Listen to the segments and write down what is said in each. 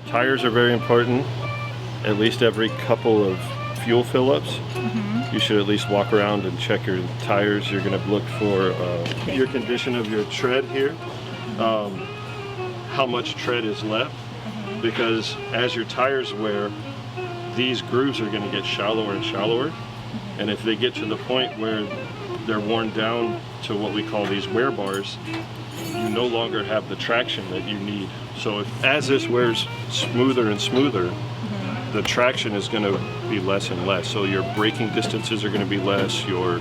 Tires are very important. At least every couple of fuel fill-ups, you should at least walk around and check your tires. You're going to look for your condition of your tread here, how much tread is left, because as your tires wear, these grooves are going to get shallower and shallower, and if they get to the point where they're worn down to what we call these wear bars, you no longer have the traction that you need. So as this wears smoother and smoother, the traction is going to be less and less. So your braking distances are going to be less, your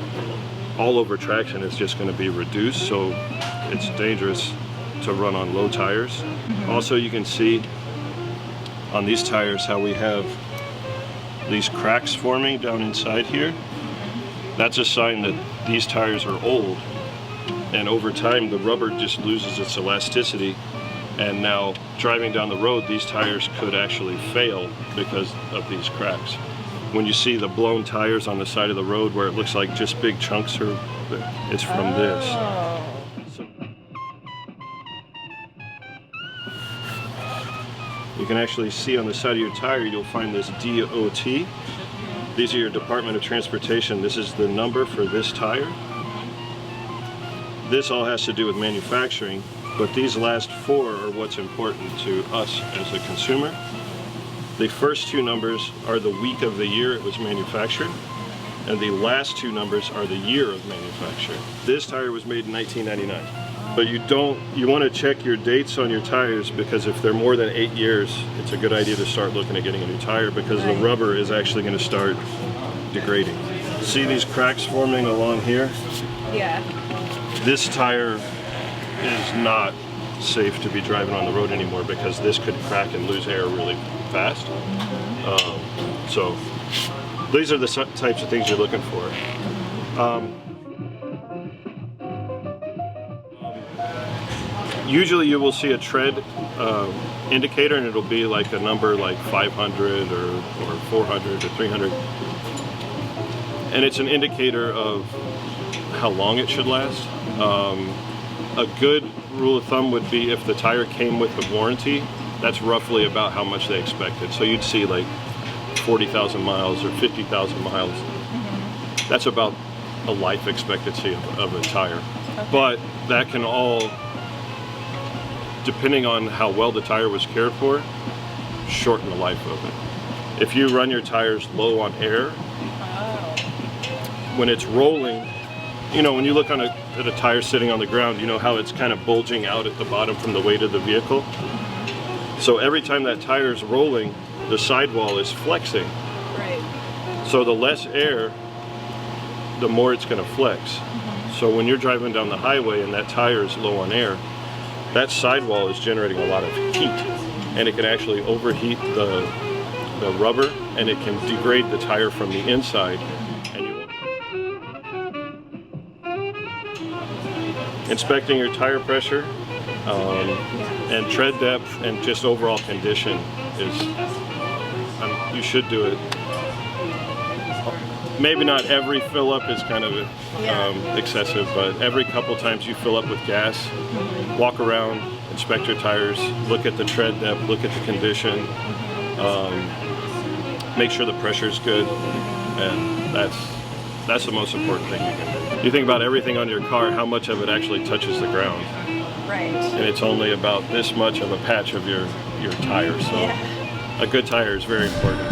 all-over traction is just going to be reduced, so it's dangerous to run on low tires. Also, you can see on these tires how we have these cracks forming down inside here. That's a sign that these tires are old, and over time the rubber just loses its elasticity, and now driving down the road these tires could actually fail because of these cracks. When you see the blown tires on the side of the road where it looks like just big chunks are, it's from this. So you can actually see on the side of your tire, you'll find this DOT. These are your Department of Transportation. This is the number for this tire. This all has to do with manufacturing, but these last four are what's important to us as a consumer. The first two numbers are the week of the year it was manufactured, and the last two numbers are the year of manufacture. This tire was made in 1999, but you want to check your dates on your tires, because if they're more than 8 years, it's a good idea to start looking at getting a new tire, because the rubber is actually going to start degrading. See these cracks forming along here? Yeah. This tire is not safe to be driving on the road anymore, because this could crack and lose air really fast. So these are the types of things you're looking for. Usually you will see a tread indicator, and it'll be like a number like 500 or 400 or 300, and it's an indicator of how long it should last. A good rule of thumb would be if the tire came with a warranty, that's roughly about how much they expected. So you'd see like 40,000 miles or 50,000 miles. That's about a life expectancy of a tire. Okay. But that can all, depending on how well the tire was cared for, shorten the life of it. If you run your tires low on air, when it's rolling, you know, when you look at a tire sitting on the ground, you know how it's kind of bulging out at the bottom from the weight of the vehicle? So every time that tire is rolling, the sidewall is flexing. Right. So the less air, the more it's going to flex. So when you're driving down the highway and that tire is low on air, that sidewall is generating a lot of heat, and it can actually overheat the rubber, and it can degrade the tire from the inside. Inspecting your tire pressure and tread depth and just overall condition is, you should do it. Maybe not every fill up is kind of excessive, but every couple times you fill up with gas, walk around, inspect your tires, look at the tread depth, look at the condition, make sure the pressure is good, and that's the most important thing you can do. You think about everything on your car, how much of it actually touches the ground. Right. And it's only about this much of a patch of your tire, so a good tire is very important.